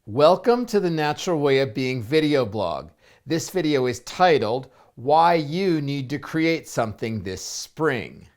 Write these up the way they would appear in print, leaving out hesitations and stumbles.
Welcome to the Natural Way of Being video blog. This video is titled, Why You Need to Create Something This Spring.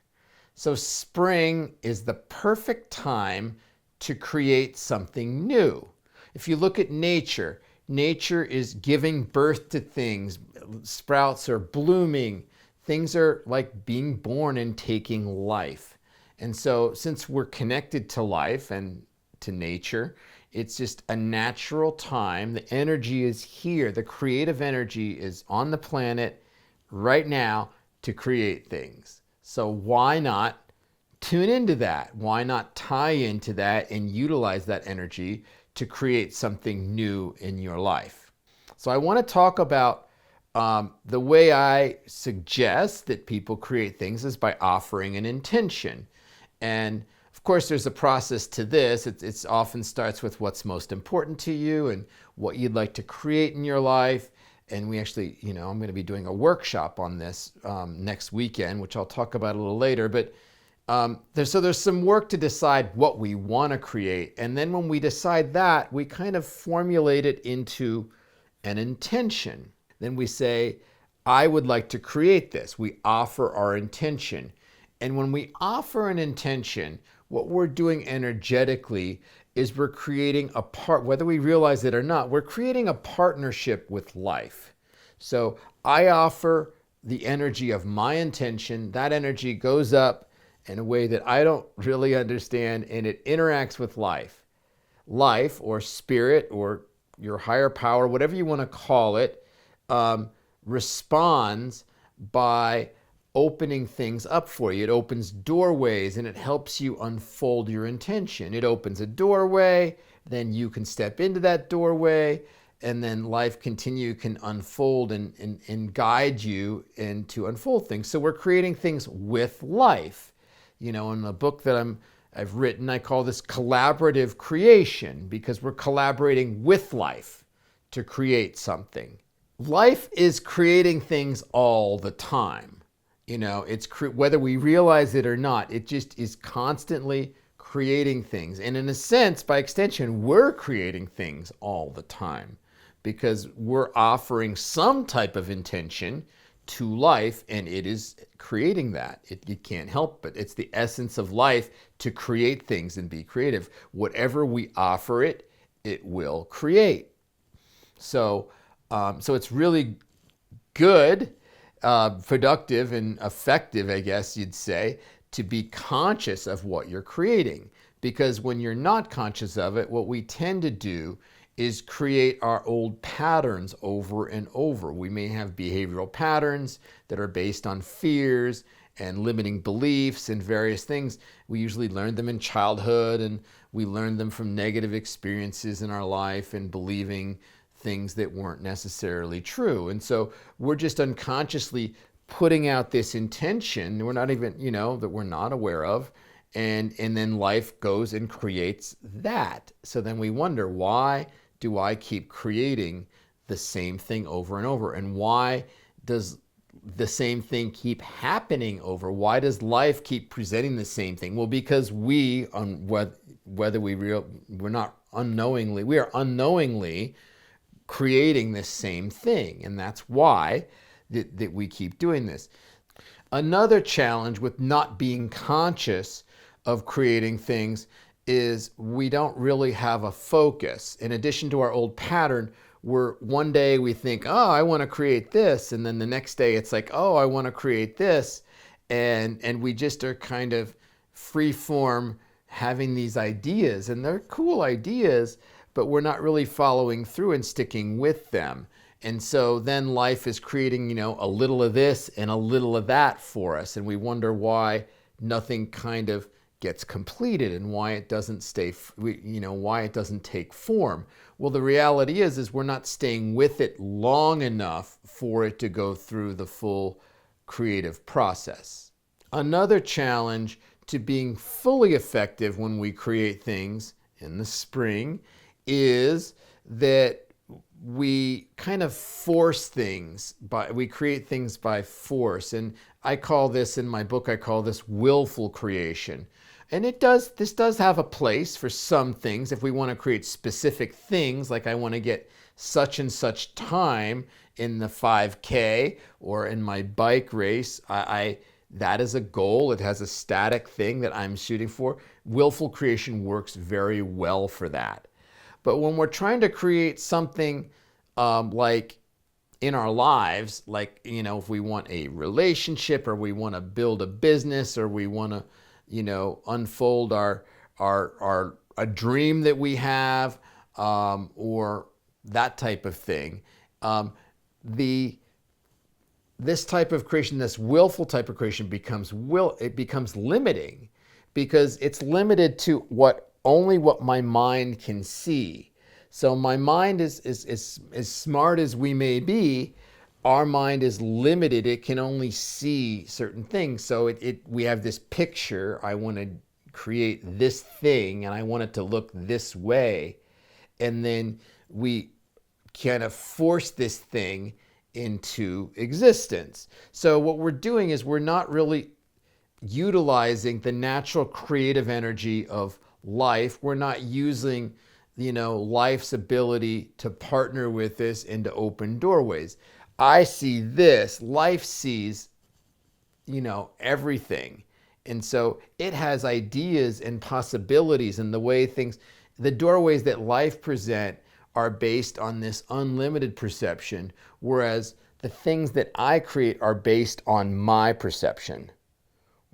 So spring is the perfect time to create something new. If you look at nature, nature is giving birth to things. Sprouts are blooming. Things are like being born and taking life. And so since we're connected to life and to nature, it's just a natural time. The energy is here. The creative energy is on the planet right now to create things. So why not tune into that? Why not tie into that and utilize that energy to create something new in your life? So I want to talk about the way I suggest that people create things is by offering an intention. And of course, there's a process to this. It often starts with what's most important to you and what you'd like to create in your life. And we actually, I'm going to be doing a workshop on this next weekend, which I'll talk about a little later. But there's some work to decide what we want to create. And then when we decide that, we kind of formulate it into an intention. Then we say, I would like to create this. We offer our intention. And when we offer an intention, what we're doing energetically is we're creating whether we realize it or not, we're creating a partnership with life. So I offer the energy of my intention. That energy goes up in a way that I don't really understand, and it interacts with life. Life, or spirit, or your higher power, whatever you want to call it, responds by opening things up for you. It opens doorways and it helps you unfold your intention. It opens a doorway, then you can step into that doorway, and then life can unfold and guide you into unfold things. So we're creating things with life. In the book that I've written, I call this collaborative creation, because we're collaborating with life to create something. Life is creating things all the time. Whether we realize it or not, it just is constantly creating things. And in a sense, by extension, we're creating things all the time because we're offering some type of intention to life, and it is creating that. It can't help but. It's the essence of life to create things and be creative. Whatever we offer it, it will create. So it's really good, productive and effective, I guess you'd say, to be conscious of what you're creating. Because when you're not conscious of it, what we tend to do is create our old patterns over and over. We may have behavioral patterns that are based on fears and limiting beliefs and various things. We usually learn them in childhood, and we learn them from negative experiences in our life and believing things that weren't necessarily true. And so we're just unconsciously putting out this intention we're not even, that we're not aware of. And then life goes and creates that. So then we wonder, why do I keep creating the same thing over and over? And why does the same thing keep happening over? Why does life keep presenting the same thing? Well, because we are unknowingly creating this same thing. And that's why that we keep doing this. Another challenge with not being conscious of creating things is we don't really have a focus. In addition to our old pattern, one day we think, oh, I want to create this. And then the next day it's like, oh, I want to create this. And we just are kind of free form having these ideas, and they're cool ideas, but we're not really following through and sticking with them. And so then life is creating, a little of this and a little of that for us. And we wonder why nothing kind of gets completed and why it doesn't why it doesn't take form. Well, the reality is we're not staying with it long enough for it to go through the full creative process. Another challenge to being fully effective when we create things in the spring is that we kind of force things, we create things by force. And I call this, in my book, willful creation. And this does have a place for some things. If we want to create specific things, like I want to get such and such time in the 5K or in my bike race, that is a goal. It has a static thing that I'm shooting for. Willful creation works very well for that. But when we're trying to create something like in our lives, like, if we want a relationship or we want to build a business or we want to, unfold a dream that we have, or that type of thing, this type of creation, this willful type of creation becomes limiting, because it's limited to only what my mind can see. So my mind is as smart as we may be, our mind is limited. It can only see certain things. So we have this picture. I want to create this thing and I want it to look this way. And then we kind of force this thing into existence. So what we're doing is we're not really utilizing the natural creative energy of life. We're not using, life's ability to partner with this and to open doorways. I see this, life sees, everything. And so it has ideas and possibilities, and the doorways that life present are based on this unlimited perception, whereas the things that I create are based on my perception.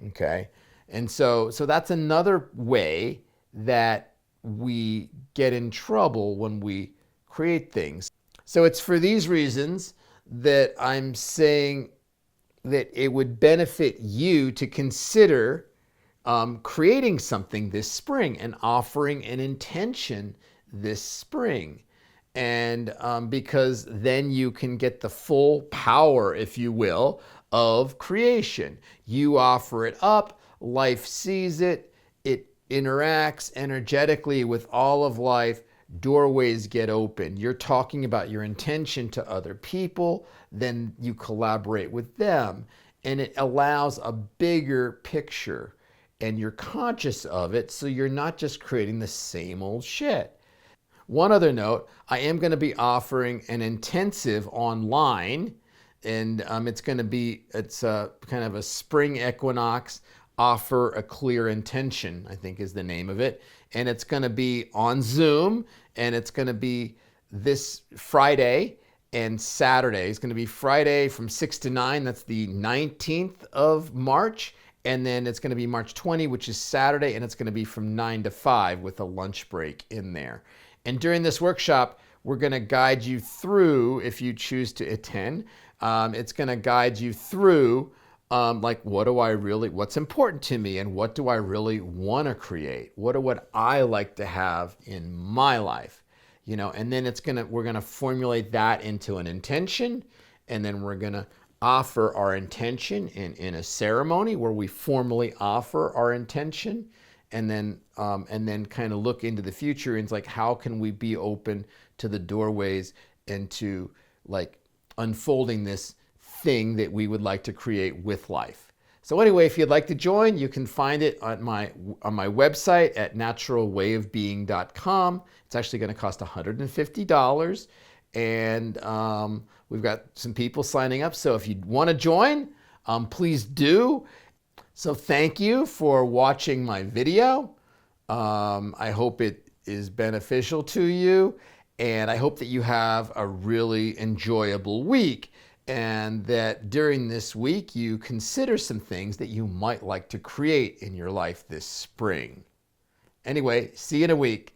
Okay? And so that's another way that we get in trouble when we create things. So it's for these reasons that I'm saying that it would benefit you to consider creating something this spring and offering an intention this spring. And because then you can get the full power, if you will, of creation. You offer it up, life sees it, it interacts energetically with all of life, doorways get open. You're talking about your intention to other people, then you collaborate with them, and it allows a bigger picture, and you're conscious of it, so you're not just creating the same old shit. One other note, I am going to be offering an intensive online, and it's kind of a spring equinox, offer a clear intention, I think is the name of it. And it's going to be on Zoom, and it's going to be this Friday and Saturday. It's going to be Friday from 6 to 9. That's the 19th of March. And then it's going to be March 20, which is Saturday, and it's going to be from 9 to 5 with a lunch break in there. And during this workshop, we're going to guide you through, if you choose to attend, it's going to guide you through what's important to me, and what do I really want to create? What would I like to have in my life? And then we're going to formulate that into an intention, and then we're going to offer our intention in a ceremony where we formally offer our intention, and then kind of look into the future, and it's like, how can we be open to the doorways and to unfolding this thing that we would like to create with life. So anyway, if you'd like to join, you can find it on my website at naturalwayofbeing.com. It's actually going to cost $150, and we've got some people signing up. So if you want to join, please do. So thank you for watching my video. I hope it is beneficial to you, and I hope that you have a really enjoyable week, and that during this week you consider some things that you might like to create in your life this spring. Anyway, see you in a week.